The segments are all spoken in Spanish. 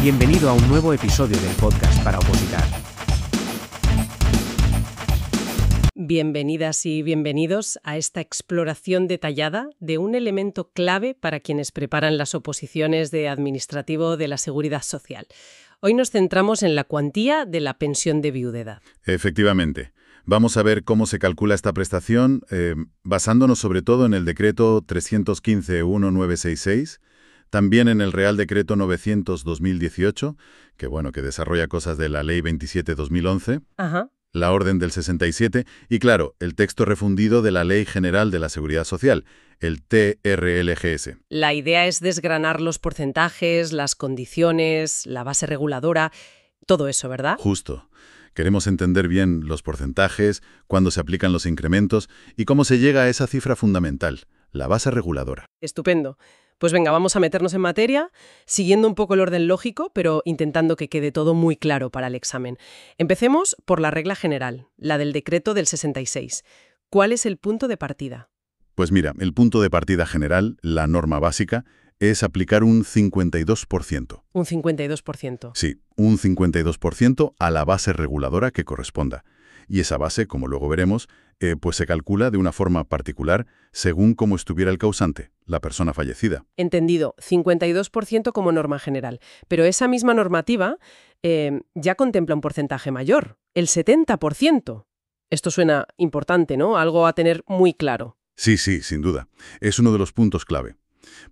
Bienvenido a un nuevo episodio del podcast para opositar. Bienvenidas y bienvenidos a esta exploración detallada de un elemento clave para quienes preparan las oposiciones de administrativo de la Seguridad Social. Hoy nos centramos en la cuantía de la pensión de viudedad. Efectivamente. Vamos a ver cómo se calcula esta prestación, basándonos sobre todo en el decreto 315-1966, también en el Real Decreto 900-2018, que desarrolla cosas de la Ley 27-2011, la Orden del 67 y, claro, el texto refundido de la Ley General de la Seguridad Social, el TRLGS. La idea es desgranar los porcentajes, las condiciones, la base reguladora, todo eso, ¿verdad? Justo. Queremos entender bien los porcentajes, cuándo se aplican los incrementos y cómo se llega a esa cifra fundamental, la base reguladora. Estupendo. Pues venga, vamos a meternos en materia, siguiendo un poco el orden lógico, pero intentando que quede todo muy claro para el examen. Empecemos por la regla general, la del decreto del 66. ¿Cuál es el punto de partida? Pues mira, el punto de partida general, la norma básica, es aplicar un 52%. Un 52%. Sí, un 52% a la base reguladora que corresponda. Y esa base, como luego veremos, pues se calcula de una forma particular según cómo estuviera el causante, la persona fallecida. Entendido, 52% como norma general. Pero esa misma normativa ya contempla un porcentaje mayor, el 70%. Esto suena importante, ¿no? Algo a tener muy claro. Sí, sin duda. Es uno de los puntos clave.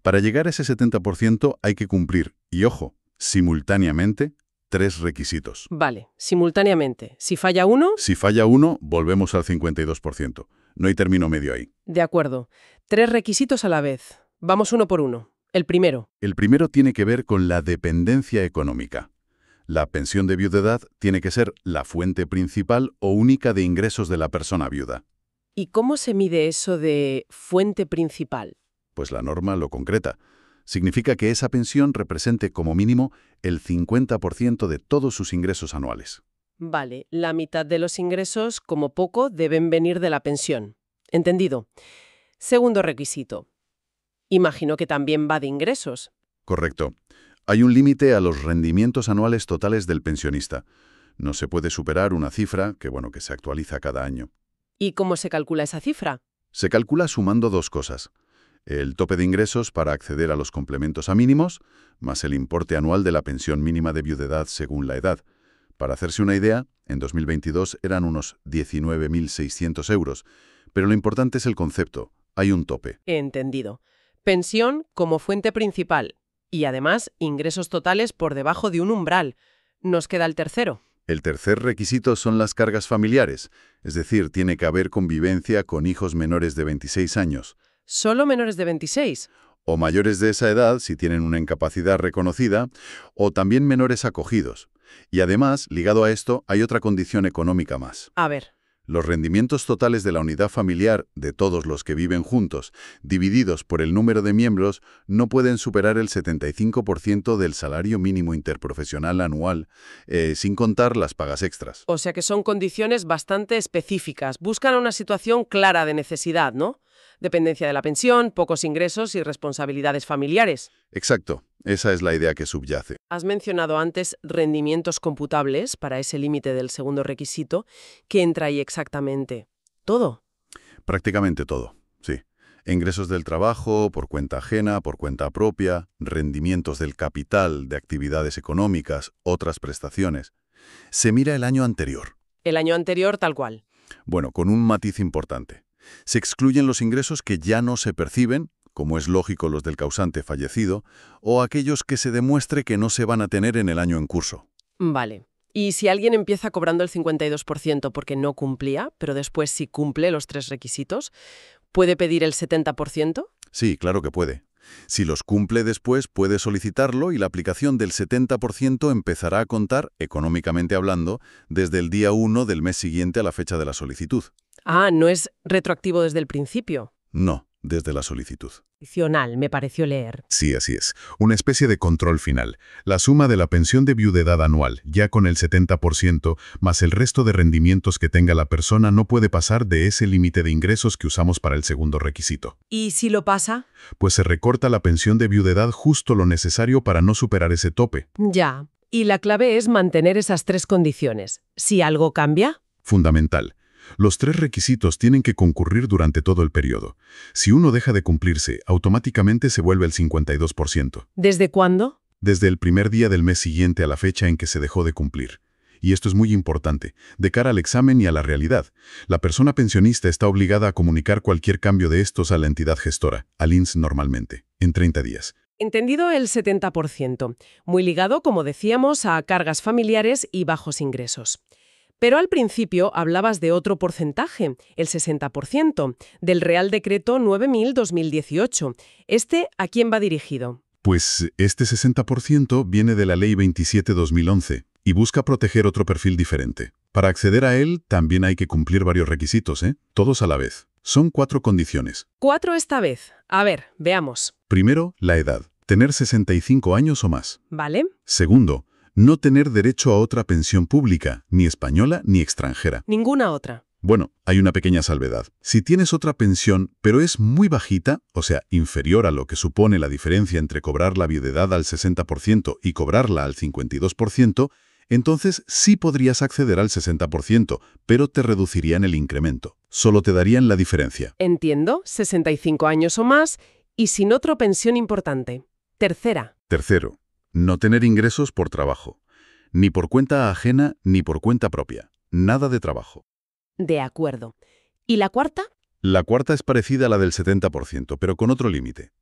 Para llegar a ese 70% hay que cumplir, y ojo, simultáneamente, 3 requisitos. Vale, simultáneamente. Si falla uno... Si falla uno, volvemos al 52%. No hay término medio ahí. De acuerdo. 3 requisitos a la vez. Vamos uno por uno. El primero. El primero tiene que ver con la dependencia económica. La pensión de viudedad tiene que ser la fuente principal o única de ingresos de la persona viuda. ¿Y cómo se mide eso de fuente principal? Pues la norma lo concreta. Significa que esa pensión represente como mínimo el 50% de todos sus ingresos anuales. Vale, la mitad de los ingresos, como poco, deben venir de la pensión. Entendido. Segundo requisito. Imagino que también va de ingresos. Correcto. Hay un límite a los rendimientos anuales totales del pensionista. No se puede superar una cifra que se actualiza cada año. ¿Y cómo se calcula esa cifra? Se calcula sumando dos cosas. El tope de ingresos para acceder a los complementos a mínimos, más el importe anual de la pensión mínima de viudedad según la edad. Para hacerse una idea, en 2022 eran unos 19.600 euros, pero lo importante es el concepto. Hay un tope. Entendido. Pensión como fuente principal y además ingresos totales por debajo de un umbral. Nos queda el tercero. El tercer requisito son las cargas familiares, es decir, tiene que haber convivencia con hijos menores de 26 años. ¿Solo menores de 26? O mayores de esa edad si tienen una incapacidad reconocida, o también menores acogidos. Y además, ligado a esto, hay otra condición económica más. A ver. Los rendimientos totales de la unidad familiar de todos los que viven juntos, divididos por el número de miembros, no pueden superar el 75% del salario mínimo interprofesional anual, sin contar las pagas extras. O sea que son condiciones bastante específicas. Buscan una situación clara de necesidad, ¿no? Dependencia de la pensión, pocos ingresos y responsabilidades familiares. Exacto. Esa es la idea que subyace. Has mencionado antes rendimientos computables para ese límite del segundo requisito. ¿Qué entra ahí exactamente? ¿Todo? Prácticamente todo, sí. Ingresos del trabajo, por cuenta ajena, por cuenta propia, rendimientos del capital, de actividades económicas, otras prestaciones. Se mira el año anterior. El año anterior tal cual. Bueno, con un matiz importante. Se excluyen los ingresos que ya no se perciben, como es lógico los del causante fallecido, o aquellos que se demuestre que no se van a tener en el año en curso. Vale. ¿Y si alguien empieza cobrando el 52% porque no cumplía, pero después sí cumple los 3 requisitos, puede pedir el 70%? Sí, claro que puede. Si los cumple después, puede solicitarlo y la aplicación del 70% empezará a contar, económicamente hablando, desde el día 1 del mes siguiente a la fecha de la solicitud. Ah, ¿no es retroactivo desde el principio? No. desde la solicitud. Adicional, me pareció leer. Sí, así es. Una especie de control final. La suma de la pensión de viudedad anual, ya con el 70%, más el resto de rendimientos que tenga la persona, no puede pasar de ese límite de ingresos que usamos para el segundo requisito. ¿Y si lo pasa? Pues se recorta la pensión de viudedad justo lo necesario para no superar ese tope. Ya. Y la clave es mantener esas 3 condiciones. Si algo cambia... Fundamental. Los 3 requisitos tienen que concurrir durante todo el periodo. Si uno deja de cumplirse, automáticamente se vuelve el 52%. ¿Desde cuándo? Desde el primer día del mes siguiente a la fecha en que se dejó de cumplir. Y esto es muy importante, de cara al examen y a la realidad. La persona pensionista está obligada a comunicar cualquier cambio de estos a la entidad gestora, al INSS normalmente, en 30 días. Entendido el 70%, muy ligado, como decíamos, a cargas familiares y bajos ingresos. Pero al principio hablabas de otro porcentaje, el 60%, del Real Decreto 9000-2018. ¿A quién va dirigido? Pues este 60% viene de la Ley 27-2011 y busca proteger otro perfil diferente. Para acceder a él también hay que cumplir varios requisitos, todos a la vez. Son 4 condiciones. 4 esta vez. A ver, veamos. Primero, la edad. Tener 65 años o más. ¿Vale? Segundo, no tener derecho a otra pensión pública, ni española ni extranjera. Ninguna otra. Bueno, hay una pequeña salvedad. Si tienes otra pensión, pero es muy bajita, o sea, inferior a lo que supone la diferencia entre cobrar la viudedad al 60% y cobrarla al 52%, entonces sí podrías acceder al 60%, pero te reducirían el incremento. Solo te darían la diferencia. Entiendo, 65 años o más y sin otra pensión importante. Tercero, no tener ingresos por trabajo. Ni por cuenta ajena ni por cuenta propia. Nada de trabajo. De acuerdo. ¿Y la cuarta? La cuarta es parecida a la del 70%, pero con otro límite.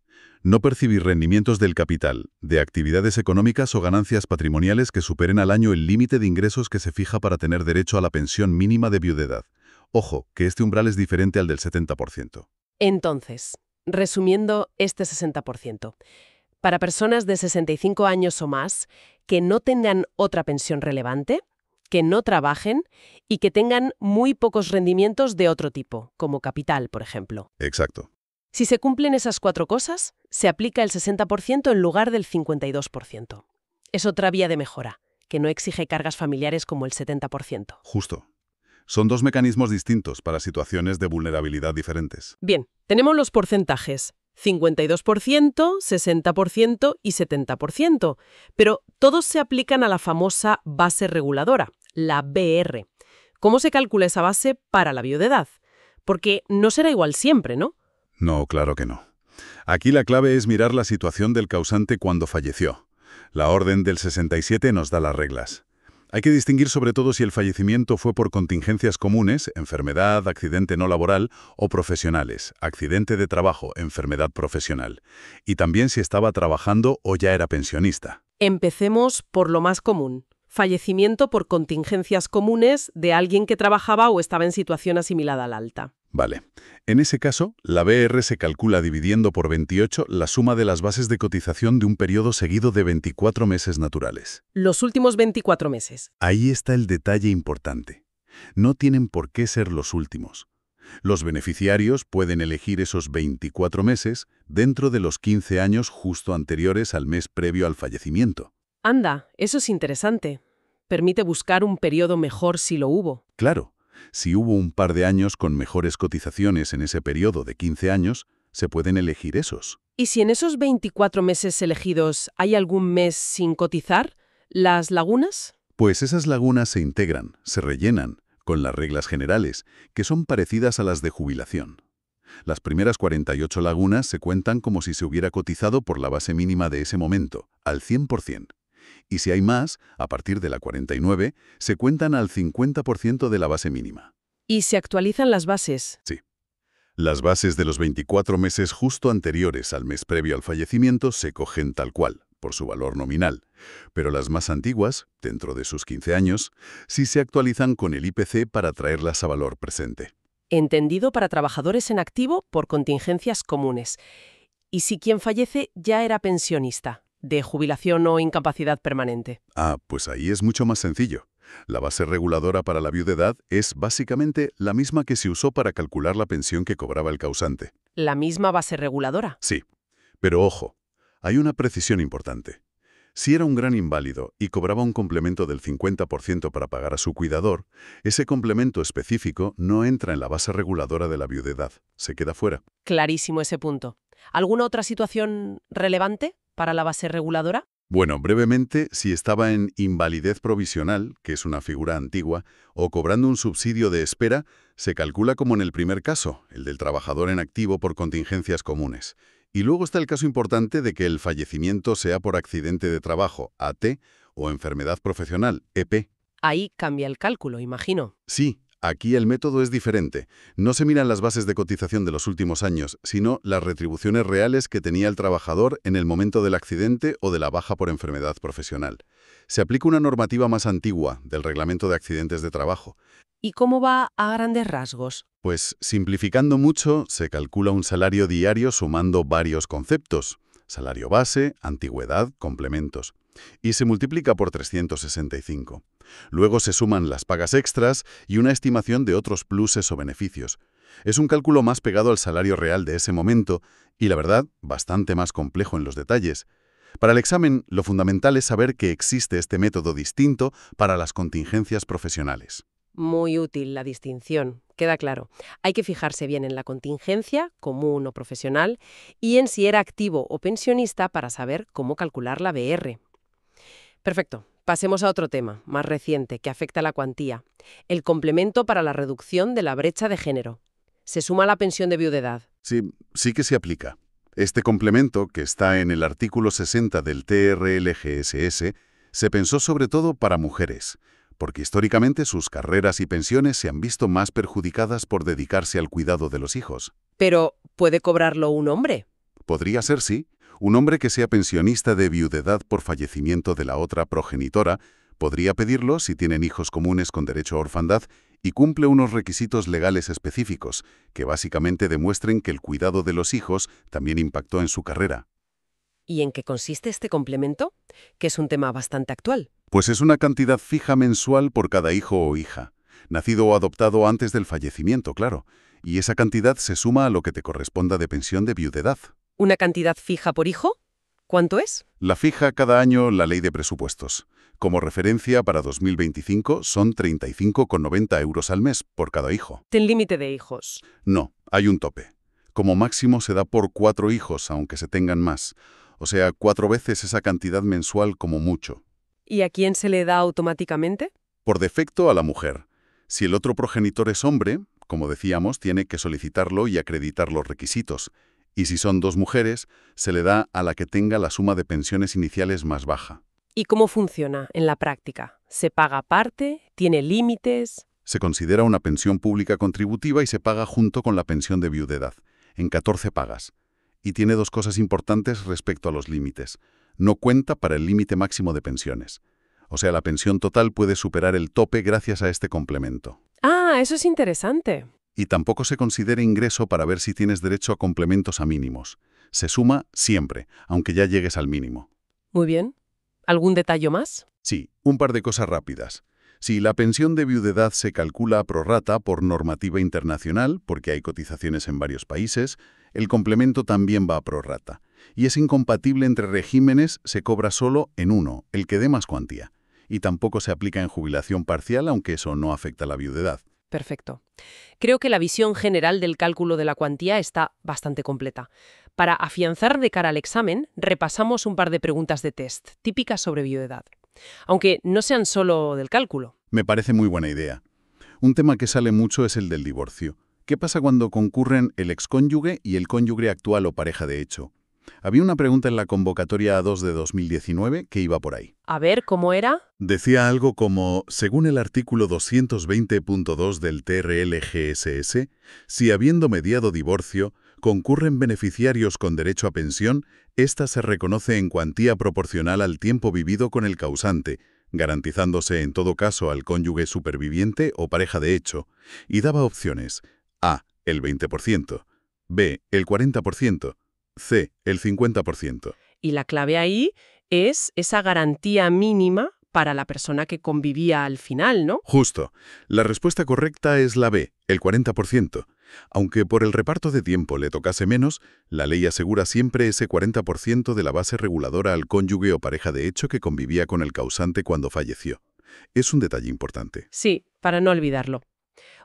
No percibir rendimientos del capital, de actividades económicas o ganancias patrimoniales que superen al año el límite de ingresos que se fija para tener derecho a la pensión mínima de viudedad. Ojo, que este umbral es diferente al del 70%. Entonces, resumiendo este 60%, para personas de 65 años o más que no tengan otra pensión relevante, que no trabajen y que tengan muy pocos rendimientos de otro tipo, como capital, por ejemplo. Exacto. Si se cumplen esas 4 cosas, se aplica el 60% en lugar del 52%. Es otra vía de mejora, que no exige cargas familiares como el 70%. Justo. Son 2 mecanismos distintos para situaciones de vulnerabilidad diferentes. Bien, tenemos los porcentajes. 52%, 60% y 70%, pero todos se aplican a la famosa base reguladora, la BR. ¿Cómo se calcula esa base para la viudedad? Porque no será igual siempre, ¿no? No, claro que no. Aquí la clave es mirar la situación del causante cuando falleció. La orden del 67 nos da las reglas. Hay que distinguir sobre todo si el fallecimiento fue por contingencias comunes, enfermedad, accidente no laboral, o profesionales, accidente de trabajo, enfermedad profesional. Y también si estaba trabajando o ya era pensionista. Empecemos por lo más común. Fallecimiento por contingencias comunes de alguien que trabajaba o estaba en situación asimilada al alta. Vale. En ese caso, la BR se calcula dividiendo por 28 la suma de las bases de cotización de un periodo seguido de 24 meses naturales. Los últimos 24 meses. Ahí está el detalle importante. No tienen por qué ser los últimos. Los beneficiarios pueden elegir esos 24 meses dentro de los 15 años justo anteriores al mes previo al fallecimiento. Anda, eso es interesante. Permite buscar un periodo mejor si lo hubo. Claro. Si hubo un par de años con mejores cotizaciones en ese periodo de 15 años, se pueden elegir esos. ¿Y si en esos 24 meses elegidos hay algún mes sin cotizar? ¿Las lagunas? Pues esas lagunas se integran, se rellenan, con las reglas generales, que son parecidas a las de jubilación. Las primeras 48 lagunas se cuentan como si se hubiera cotizado por la base mínima de ese momento, al 100%. Y si hay más, a partir de la 49, se cuentan al 50% de la base mínima. ¿Y se actualizan las bases? Sí. Las bases de los 24 meses justo anteriores al mes previo al fallecimiento se cogen tal cual, por su valor nominal. Pero las más antiguas, dentro de sus 15 años, sí se actualizan con el IPC para traerlas a valor presente. Entendido para trabajadores en activo por contingencias comunes. ¿Y si quien fallece ya era pensionista, de jubilación o incapacidad permanente? Ah, pues ahí es mucho más sencillo. La base reguladora para la viudedad es básicamente la misma que se usó para calcular la pensión que cobraba el causante. La misma base reguladora. Sí, pero ojo, hay una precisión importante. Si era un gran inválido y cobraba un complemento del 50% para pagar a su cuidador, ese complemento específico no entra en la base reguladora de la viudedad, se queda fuera. Clarísimo ese punto. ¿Alguna otra situación relevante para la base reguladora? Bueno, brevemente, si estaba en invalidez provisional, que es una figura antigua, o cobrando un subsidio de espera, se calcula como en el primer caso, el del trabajador en activo por contingencias comunes. Y luego está el caso importante de que el fallecimiento sea por accidente de trabajo, AT, o enfermedad profesional, EP. Ahí cambia el cálculo, imagino. Sí, aquí el método es diferente. No se miran las bases de cotización de los últimos años, sino las retribuciones reales que tenía el trabajador en el momento del accidente o de la baja por enfermedad profesional. Se aplica una normativa más antigua del Reglamento de Accidentes de Trabajo. ¿Y cómo va a grandes rasgos? Pues, simplificando mucho, se calcula un salario diario sumando varios conceptos: salario base, antigüedad, complementos. Y se multiplica por 365. Luego se suman las pagas extras y una estimación de otros pluses o beneficios. Es un cálculo más pegado al salario real de ese momento y, la verdad, bastante más complejo en los detalles. Para el examen, lo fundamental es saber que existe este método distinto para las contingencias profesionales. Muy útil la distinción, queda claro. Hay que fijarse bien en la contingencia, común o profesional, y en si era activo o pensionista para saber cómo calcular la BR. Perfecto. Pasemos a otro tema, más reciente, que afecta a la cuantía. El complemento para la reducción de la brecha de género. Se suma a la pensión de viudedad. Sí que se aplica. Este complemento, que está en el artículo 60 del TRLGSS, se pensó sobre todo para mujeres, porque históricamente sus carreras y pensiones se han visto más perjudicadas por dedicarse al cuidado de los hijos. Pero, ¿puede cobrarlo un hombre? Podría ser, sí. Un hombre que sea pensionista de viudedad por fallecimiento de la otra progenitora podría pedirlo si tienen hijos comunes con derecho a orfandad y cumple unos requisitos legales específicos que básicamente demuestren que el cuidado de los hijos también impactó en su carrera. ¿Y en qué consiste este complemento? Que es un tema bastante actual. Pues es una cantidad fija mensual por cada hijo o hija, nacido o adoptado antes del fallecimiento, claro, y esa cantidad se suma a lo que te corresponda de pensión de viudedad. ¿Una cantidad fija por hijo? ¿Cuánto es? La fija cada año la Ley de Presupuestos. Como referencia, para 2025 son 35,90 euros al mes por cada hijo. ¿Ten límite de hijos? No, hay un tope. Como máximo se da por 4 hijos, aunque se tengan más. O sea, 4 veces esa cantidad mensual como mucho. ¿Y a quién se le da automáticamente? Por defecto a la mujer. Si el otro progenitor es hombre, como decíamos, tiene que solicitarlo y acreditar los requisitos. Y si son 2 mujeres, se le da a la que tenga la suma de pensiones iniciales más baja. ¿Y cómo funciona en la práctica? ¿Se paga aparte? ¿Tiene límites? Se considera una pensión pública contributiva y se paga junto con la pensión de viudedad, en 14 pagas. Y tiene 2 cosas importantes respecto a los límites. No cuenta para el límite máximo de pensiones. O sea, la pensión total puede superar el tope gracias a este complemento. Ah, eso es interesante. Y tampoco se considera ingreso para ver si tienes derecho a complementos a mínimos. Se suma siempre, aunque ya llegues al mínimo. Muy bien. ¿Algún detalle más? Sí, un par de cosas rápidas. Si la pensión de viudedad se calcula pro rata por normativa internacional, porque hay cotizaciones en varios países, el complemento también va a pro rata. Y es incompatible entre regímenes, se cobra solo en uno, el que dé más cuantía. Y tampoco se aplica en jubilación parcial, aunque eso no afecta a la viudedad. Perfecto. Creo que la visión general del cálculo de la cuantía está bastante completa. Para afianzar de cara al examen, repasamos un par de preguntas de test, típicas sobre viudedad. Aunque no sean solo del cálculo. Me parece muy buena idea. Un tema que sale mucho es el del divorcio. ¿Qué pasa cuando concurren el excónyuge y el cónyuge actual o pareja de hecho? Había una pregunta en la convocatoria A2 de 2019 que iba por ahí. A ver, ¿cómo era? Decía algo como, según el artículo 220.2 del TRLGSS, si habiendo mediado divorcio, concurren beneficiarios con derecho a pensión, ésta se reconoce en cuantía proporcional al tiempo vivido con el causante, garantizándose en todo caso al cónyuge superviviente o pareja de hecho, y daba opciones: A, el 20%, B, el 40%, C, el 50%. Y la clave ahí es esa garantía mínima para la persona que convivía al final, ¿no? Justo. La respuesta correcta es la B, el 40%. Aunque por el reparto de tiempo le tocase menos, la ley asegura siempre ese 40% de la base reguladora al cónyuge o pareja de hecho que convivía con el causante cuando falleció. Es un detalle importante. Sí, para no olvidarlo.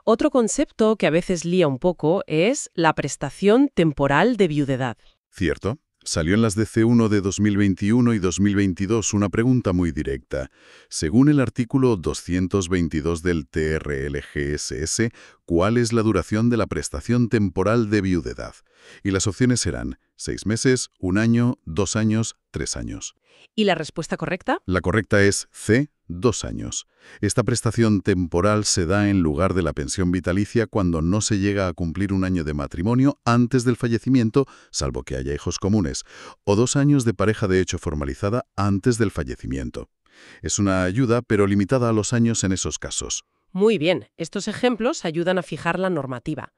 Otro concepto que a veces lía un poco es la prestación temporal de viudedad. ¿Cierto? Salió en las DC1 de 2021 y 2022 una pregunta muy directa. Según el artículo 222 del TRLGSS, ¿cuál es la duración de la prestación temporal de viudedad? Y las opciones serán 6 meses, 1 año, 2 años, 3 años. ¿Y la respuesta correcta? La correcta es C, 2 años. Esta prestación temporal se da en lugar de la pensión vitalicia cuando no se llega a cumplir 1 año de matrimonio antes del fallecimiento, salvo que haya hijos comunes, o 2 años de pareja de hecho formalizada antes del fallecimiento. Es una ayuda, pero limitada a los años en esos casos. Muy bien, estos ejemplos ayudan a fijar la normativa.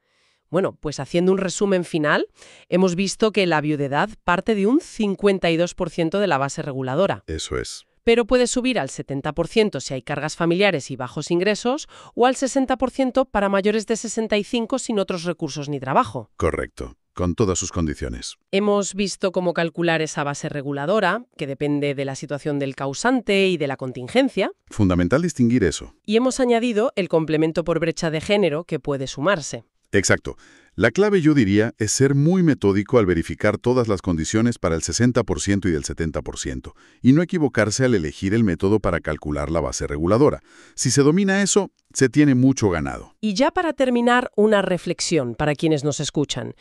Bueno, pues haciendo un resumen final, hemos visto que la viudedad parte de un 52% de la base reguladora. Eso es. Pero puede subir al 70% si hay cargas familiares y bajos ingresos, o al 60% para mayores de 65 sin otros recursos ni trabajo. Correcto, con todas sus condiciones. Hemos visto cómo calcular esa base reguladora, que depende de la situación del causante y de la contingencia. Fundamental distinguir eso. Y hemos añadido el complemento por brecha de género que puede sumarse. Exacto. La clave, yo diría, es ser muy metódico al verificar todas las condiciones para el 60% y el 70%, y no equivocarse al elegir el método para calcular la base reguladora. Si se domina eso, se tiene mucho ganado. Y ya para terminar, una reflexión para quienes nos escuchan.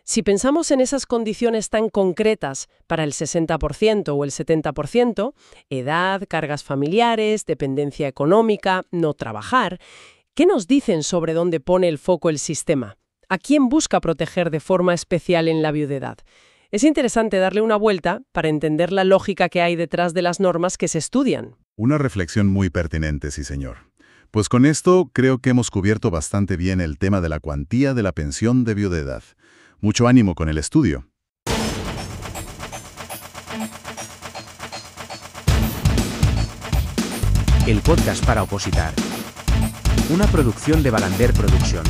Si pensamos en esas condiciones tan concretas para el 60% o el 70%, edad, cargas familiares, dependencia económica, no trabajar, ¿qué nos dicen sobre dónde pone el foco el sistema? ¿A quién busca proteger de forma especial en la viudedad? Es interesante darle una vuelta para entender la lógica que hay detrás de las normas que se estudian. Una reflexión muy pertinente, sí señor. Pues con esto creo que hemos cubierto bastante bien el tema de la cuantía de la pensión de viudedad. Mucho ánimo con el estudio. El podcast para opositar. Una producción de Balander Productions.